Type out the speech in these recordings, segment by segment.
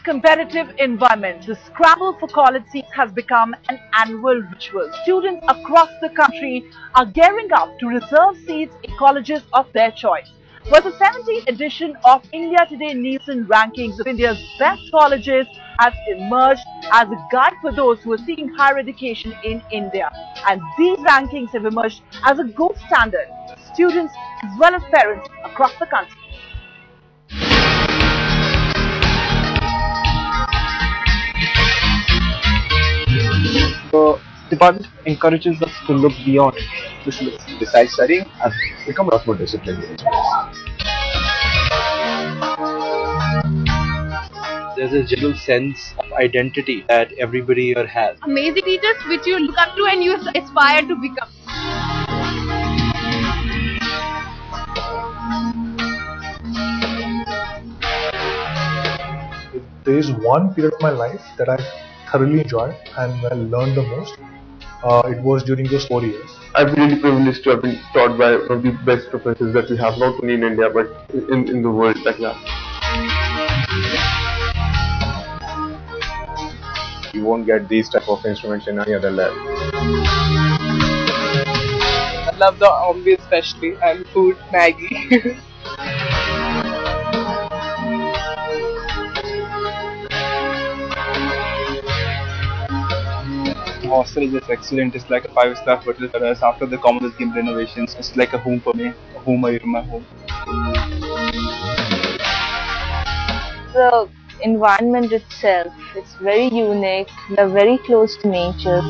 competitive environment, the scramble for college seats has become an annual ritual. Students across the country are gearing up to reserve seats in colleges of their choice. Well, the 17th edition of India Today-Nielsen rankings of India's best colleges has emerged as a guide for those who are seeking higher education in India. And these rankings have emerged as a gold standard for students as well as parents across the country. The department encourages us to look beyond the syllabus. Besides studying, I've become a lot more disciplined. There's a general sense of identity that everybody here has. Amazing teachers which you look up to and you aspire to become. If there is one period of my life that I thoroughly enjoyed and where I learned the most, it was during those 4 years. I've been really privileged to have been taught by one of the best professors that we have, not only in India but in the world that we have. You won't get these type of instruments in any other lab. I love the ambience especially and food, Maggie. The hostel is just excellent. It's like a 5-star hotel for us. After the Commonwealth Game renovations, it's like a home for me, a home away from my home. The environment itself, it's very unique. We are very close to nature.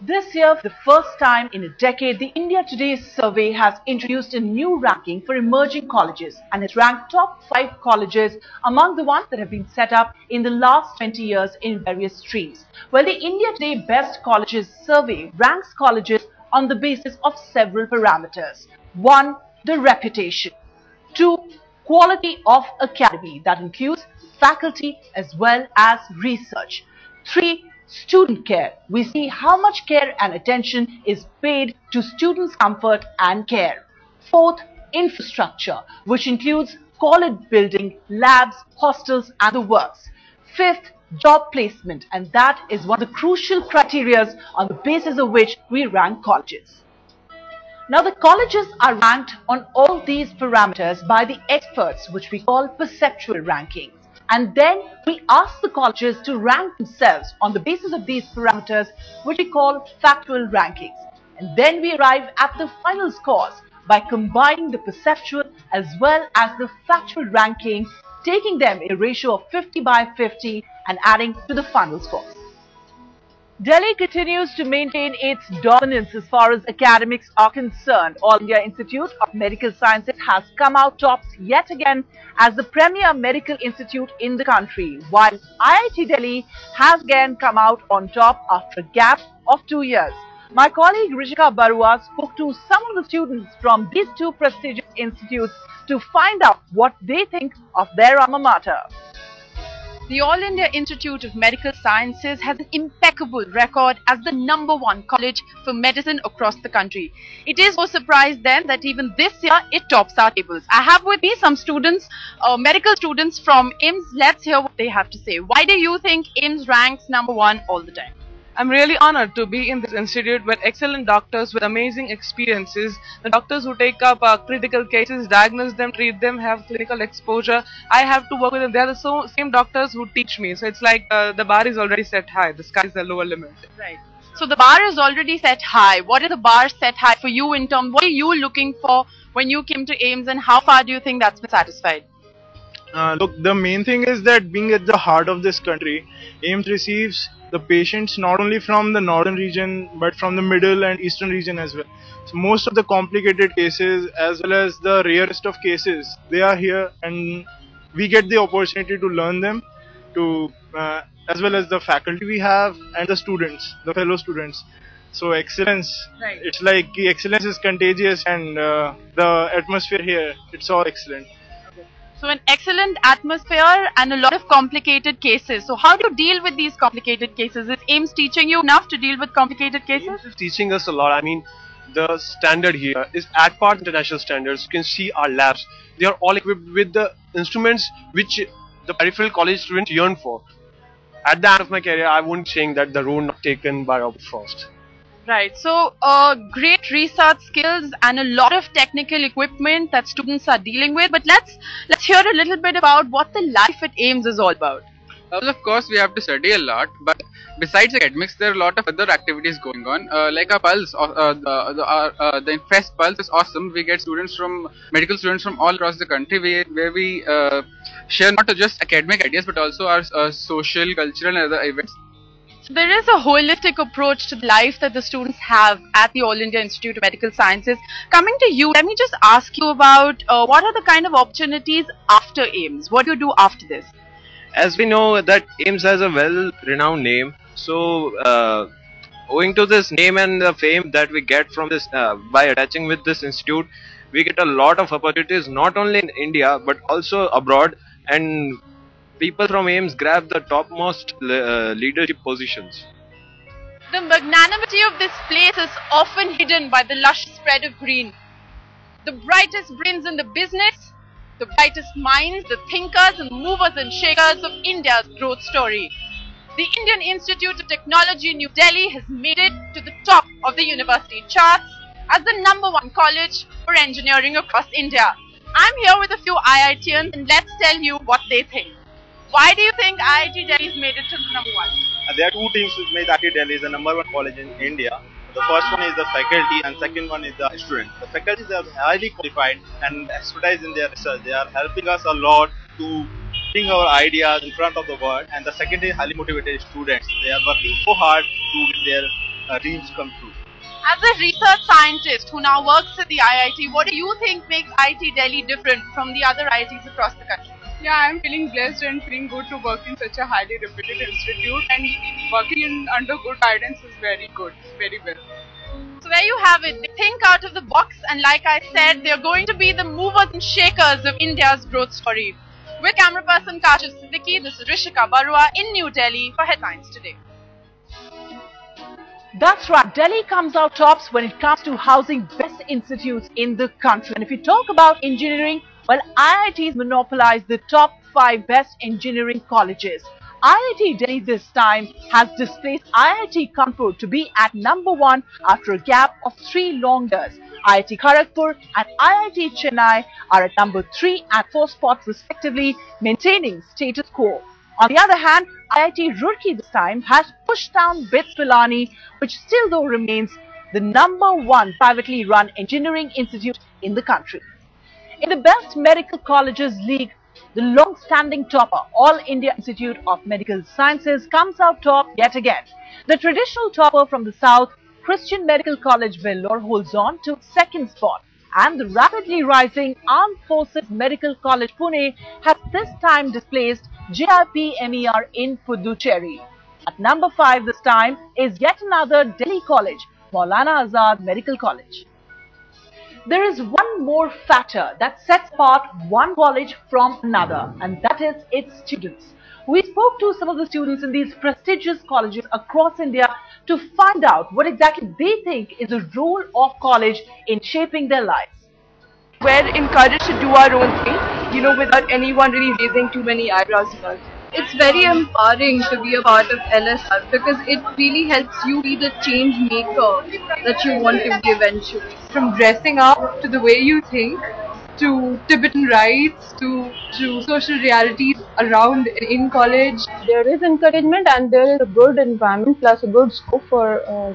This year, for the first time in a decade, the India Today survey has introduced a new ranking for emerging colleges and has ranked top 5 colleges among the ones that have been set up in the last 20 years in various streams. Well, the India Today Best Colleges survey ranks colleges on the basis of several parameters. 1. The reputation. 2. Quality of academy, that includes faculty as well as research. 3. Student care. We see how much care and attention is paid to students' comfort and care. 4th, infrastructure, which includes college building, labs, hostels and the works. 5th, job placement, and that is one of the crucial criteria on the basis of which we rank colleges. Now, the colleges are ranked on all these parameters by the experts, which we call perceptual rankings. And then we ask the colleges to rank themselves on the basis of these parameters, which we call factual rankings. And then we arrive at the final scores by combining the perceptual as well as the factual ranking, taking them in a ratio of 50/50 and adding to the final scores. Delhi continues to maintain its dominance as far as academics are concerned. All India Institute of Medical Sciences has come out tops yet again as the premier medical institute in the country, while IIT Delhi has again come out on top after a gap of 2 years. My colleague Rishika Barua spoke to some of the students from these two prestigious institutes to find out what they think of their alma mater. The All India Institute of Medical Sciences has an impeccable record as the #1 college for medicine across the country. It is no surprise then that even this year it tops our tables. I have with me some students, medical students from AIIMS. Let's hear what they have to say. Why do you think AIIMS ranks #1 all the time? I'm really honored to be in this institute with excellent doctors with amazing experiences. The doctors who take up critical cases, diagnose them, treat them, have clinical exposure. I have to work with them. They are the same doctors who teach me. So it's like the bar is already set high. The sky is the lower limit. Right. So the bar is already set high. What is the bar set high for you in terms? What are you looking for when you came to AIIMS, and how far do you think that's been satisfied? Look, the main thing is that being at the heart of this country, AIIMS receives the patients not only from the northern region but from the middle and eastern region as well. So most of the complicated cases as well as the rarest of cases, they are here, and we get the opportunity to learn them, as well as the faculty we have and the students, the fellow students. So excellence, right. It's like excellence is contagious, and the atmosphere here, it's all excellent. So an excellent atmosphere and a lot of complicated cases. So how do you deal with these complicated cases? Is AIIMS teaching you enough to deal with complicated cases? AIIMS is teaching us a lot. I mean, the standard here is at par international standards. You can see our labs. They are all equipped with the instruments which the peripheral college students yearn for. At the end of my career, I wouldn't saying that the road not taken by Robert Frost. Right. So, great research skills and a lot of technical equipment that students are dealing with. But let's hear a little bit about what the life at AIIMS is all about. Well, of course, we have to study a lot, but besides academics, there are a lot of other activities going on. Like our Pulse, the Infest Pulse is awesome. We get medical students from all across the country, where we share not just academic ideas, but also our social, cultural, and other events. So there is a holistic approach to life that the students have at the All India Institute of Medical Sciences. Coming to you, let me just ask you about what are the kind of opportunities after AIIMS? What do you do after this? As we know that AIIMS has a well-renowned name, so owing to this name and the fame that we get from this by attaching with this institute, we get a lot of opportunities not only in India but also abroad, and people from AIIMS grab the topmost leadership positions. The magnanimity of this place is often hidden by the lush spread of green. The brightest brains in the business, the brightest minds, the thinkers and movers and shakers of India's growth story. The Indian Institute of Technology in New Delhi has made it to the top of the university charts as the #1 college for engineering across India. I'm here with a few IITians and let's tell you what they think. Why do you think IIT Delhi has made it to the #1? There are two things which make IIT Delhi is the #1 college in India. The first one is the faculty and second one is the students. The faculties are highly qualified and expertise in their research. They are helping us a lot to bring our ideas in front of the world, and the second is highly motivated students. They are working so hard to get their dreams come true. As a research scientist who now works at the IIT, what do you think makes IIT Delhi different from the other IITs across the country? Yeah, I'm feeling blessed and feeling good to work in such a highly reputed institute, and working under good guidance is very good, very well. So there you have it. They think out of the box, and like I said, they're going to be the movers and shakers of India's growth story. With camera person Kashif Siddiqui, this is Rishika Barua in New Delhi for Headlines Today. That's right, Delhi comes out tops when it comes to housing best institutes in the country. And if you talk about engineering, well, IITs monopolize the top 5 best engineering colleges. IIT Delhi this time has displaced IIT Kanpur to be at #1 after a gap of 3 long years. IIT Kharagpur and IIT Chennai are at #3 and 4 spots respectively, maintaining status quo. On the other hand, IIT Roorkee this time has pushed down BITS Pilani, which still though remains the #1 privately run engineering institute in the country. In the Best Medical Colleges League, the long-standing topper, All India Institute of Medical Sciences, comes out top yet again. The traditional topper from the south, Christian Medical College Vellore, holds on to second spot. And the rapidly rising Armed Forces Medical College Pune has this time displaced JIPMER in Puducherry. At #5 this time is yet another Delhi college, Maulana Azad Medical College. There is one more factor that sets apart one college from another, and that is its students. We spoke to some of the students in these prestigious colleges across India to find out what exactly they think is the role of college in shaping their lives. We're encouraged to do our own thing, without anyone really raising too many eyebrows about it. It's very empowering to be a part of LSR because it really helps you be the change maker that you want to be eventually. From dressing up to the way you think, to Tibetan rites, to social realities around in college. There is encouragement and there is a good environment plus a good scope for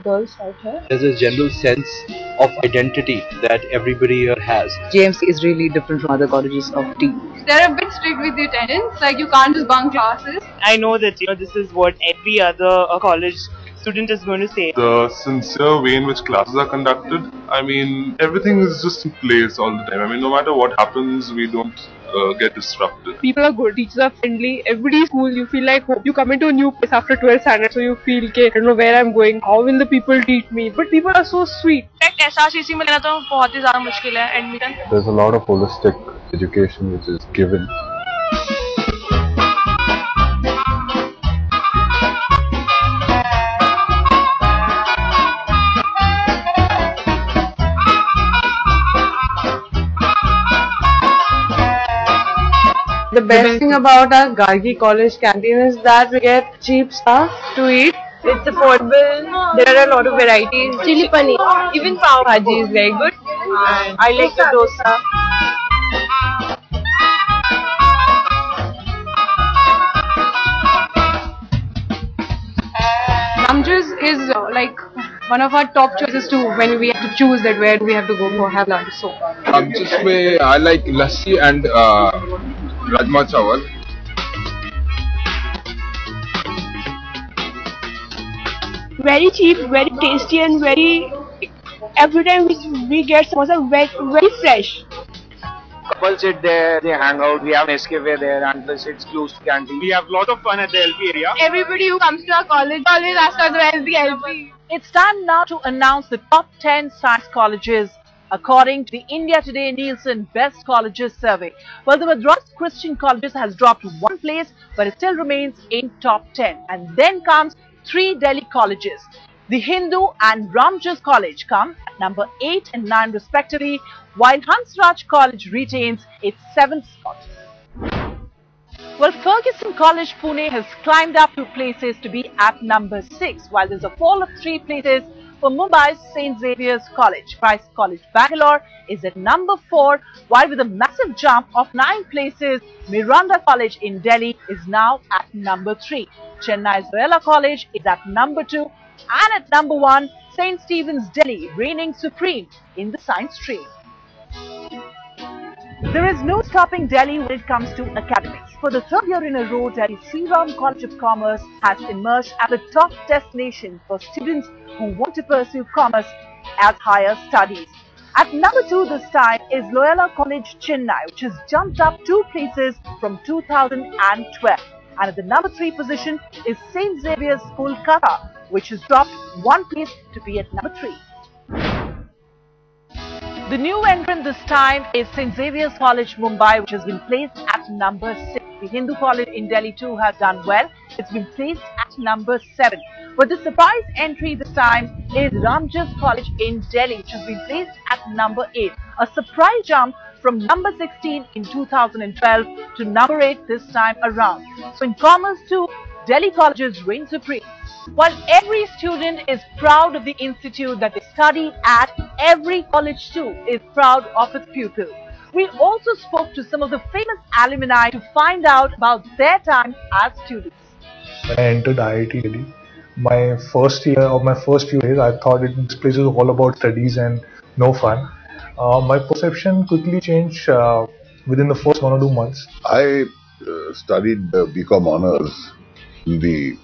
girls out here. There's a general sense of identity that everybody here has. JMC is really different from other colleges of T. They're a bit strict with the attendance, like you can't just bunk classes. I know that this is what every other college student is going to say. The sincere way in which classes are conducted, everything is just in place all the time. No matter what happens, we don't get disrupted. People are good, teachers are friendly, everybody's cool, you feel like hope. You come into a new place after 12th standard, so you feel, okay, I don't know where I'm going, how will the people treat me, but people are so sweet. SRCC में लेना तो बहुत ही ज़्यादा मुश्किल है admission. There's a lot of holistic education which is given. The best thing about our Gargi College canteen is that we get cheap stuff to eat. It's affordable. There are a lot of varieties. Chili paneer, even pav bhaji is very good. And I like the dosa. Namjas is like one of our top choices too when we have to choose that where do we have to go for have lunch. So Just way I like lassi and rajma chawal. Very cheap, very tasty, and very. Every time we get samosa, very fresh. Couples sit there, they hang out, we have an escape there and plus it's close to canteen. We have a lot of fun at the LP area. Everybody who comes to our college always asks us where is the LP. It's time now to announce the top 10 science colleges according to the India Today-Nielsen Best Colleges survey. Well, the Madras Christian Colleges has dropped one place, but it still remains in top 10. And then comes three Delhi colleges. The Hindu and Ramjas College come at number 8 and 9 respectively, while Hansraj College retains its 7th spot. Well, Ferguson College Pune has climbed up 2 places to be at number 6, while there's a fall of 3 places for Mumbai's St. Xavier's College. Christ College Bangalore is at number 4, while with a massive jump of 9 places, Miranda College in Delhi is now at number 3. Chennai's Loyola College is at number 2, and at number 1, St. Stephen's Delhi reigning supreme in the science stream. There is no stopping Delhi when it comes to academics. For the 3rd year in a row, Delhi Sri Ram College of Commerce has emerged as the top destination for students who want to pursue commerce as higher studies. At number 2 this time is Loyola College Chennai, which has jumped up 2 places from 2012. And at the number 3 position is St. Xavier's Kolkata, which has dropped 1 place to be at number 3. The new entrant this time is St. Xavier's College Mumbai, which has been placed at number 6. The Hindu College in Delhi too has done well. It's been placed at number 7. But the surprise entry this time is Ramjas College in Delhi, which has been placed at number 8. A surprise jump from number 16 in 2012 to number 8 this time around. So in commerce too, Delhi colleges reign supreme. While every student is proud of the institute that they study at, every college too is proud of its pupils. We also spoke to some of the famous alumni to find out about their time as students. When I entered IIT Delhi, my first year or my first few days, I thought this place was all about studies and no fun. My perception quickly changed within the first 1 or 2 months. I studied BCom honors in the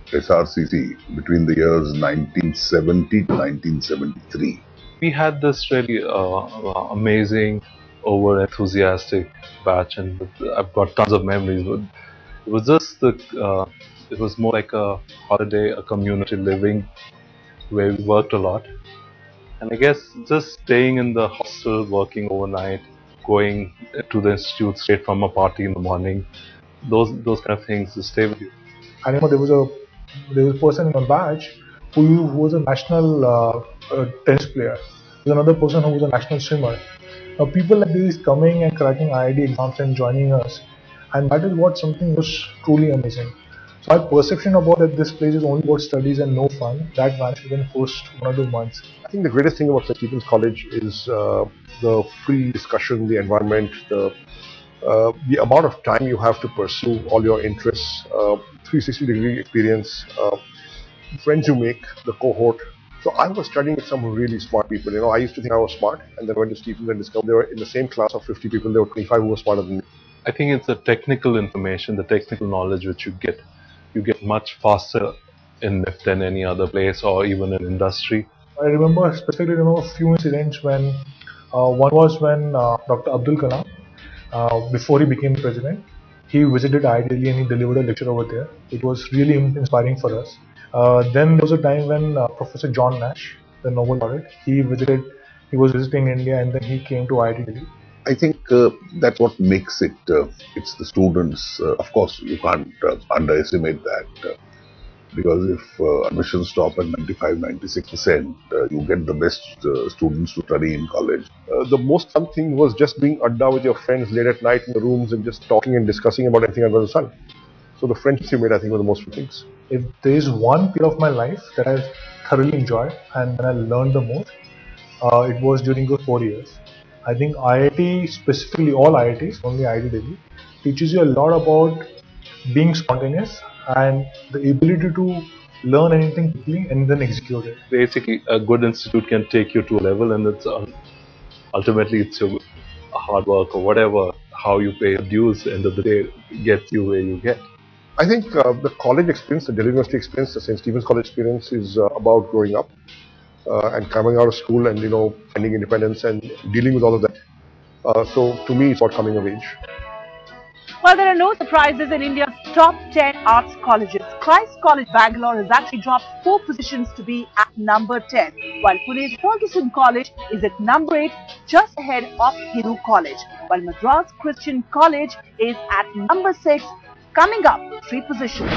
SRCC between the years 1970 to 1973. We had this really amazing, over-enthusiastic batch, and I've got tons of memories. But it was just it was more like a holiday, a community living, where we worked a lot. And I guess just staying in the hostel, working overnight, going to the institute straight from a party in the morning, those kind of things just stay with you. I remember there was a person in my batch who was a national tennis player. There was another person who was a national swimmer. Now people like these coming and cracking IIT exams and joining us, and that is what something was truly amazing. So my perception about that this place is only about studies and no fun, that vanished within the first 1 or 2 months. I think the greatest thing about St. Stephen's College is the free discussion, the environment, the amount of time you have to pursue all your interests, 360-degree experience, friends you make, the cohort. So I was studying with some really smart people. You know, I used to think I was smart, and then went to Stephen's and discovered they were in the same class of 50 people. There were 25 who were smarter than me. I think it's the technical information, the technical knowledge which you get much faster in NIFT than any other place or even in industry. I specifically remember a few incidents when one was when Dr. Abdul Kalam, before he became president, he visited IIT Delhi and he delivered a lecture over there. It was really inspiring for us. Then there was a time when Professor John Nash, the Nobel laureate, he was visiting India and then he came to IIT Delhi. I think that's what makes it, it's the students, of course you can't underestimate that. because if admissions stop at 95-96%, you get the best students to study in college. The most fun thing was just being adda with your friends late at night in the rooms and just talking and discussing about anything under the sun. So the friendships you made, I think, were the most fun things. If there is one period of my life that I thoroughly enjoyed and when I learned the most, it was during those 4 years. I think IIT, specifically all IITs, only IIT Delhi, teaches you a lot about being spontaneous and the ability to learn anything quickly and then execute it. Basically, a good institute can take you to a level, and it's ultimately it's your hard work or whatever, how you pay your dues, end of the day gets you where you get. I think the college experience, the Delhi University experience, the St. Stephen's College experience is about growing up and coming out of school and, finding independence and dealing with all of that. So to me, it's about coming of age. Well, there are no surprises in India's top 10 arts colleges. Christ College Bangalore has actually dropped 4 positions to be at number 10, while Pune's Ferguson College is at number 8, just ahead of Hindu College, while Madras Christian College is at number 6, coming up 3 positions.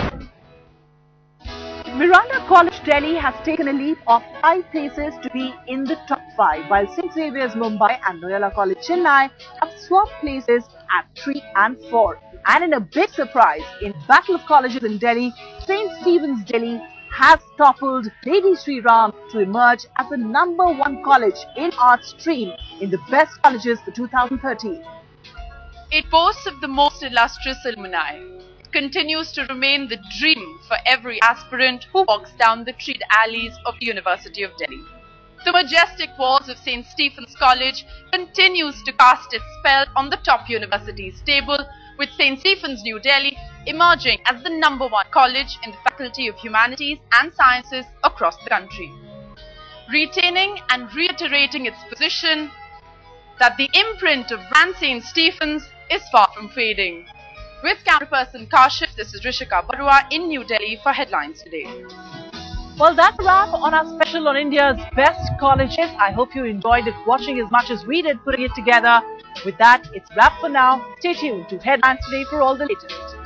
Miranda College Delhi has taken a leap of 5 places to be in the top 5, while St. Xavier's Mumbai and Loyola College Chennai have swapped places at 3 and 4. And in a big surprise, in Battle of Colleges in Delhi, St. Stephen's Delhi has toppled Lady Sri Ram to emerge as the number 1 college in arts stream in the best colleges for 2013. It boasts of the most illustrious alumni. Continues to remain the dream for every aspirant who walks down the treed alleys of the University of Delhi. The majestic walls of St. Stephen's College continues to cast its spell on the top universities table, with St. Stephen's New Delhi emerging as the number 1 college in the Faculty of Humanities and Sciences across the country. Retaining and reiterating its position that the imprint of Grand St. Stephen's is far from fading. With cameraperson Kashif, this is Rishika Barua in New Delhi for Headlines Today. Well, that's a wrap on our special on India's best colleges. I hope you enjoyed it watching as much as we did putting it together. With that, it's wrap for now. Stay tuned to Headlines Today for all the latest.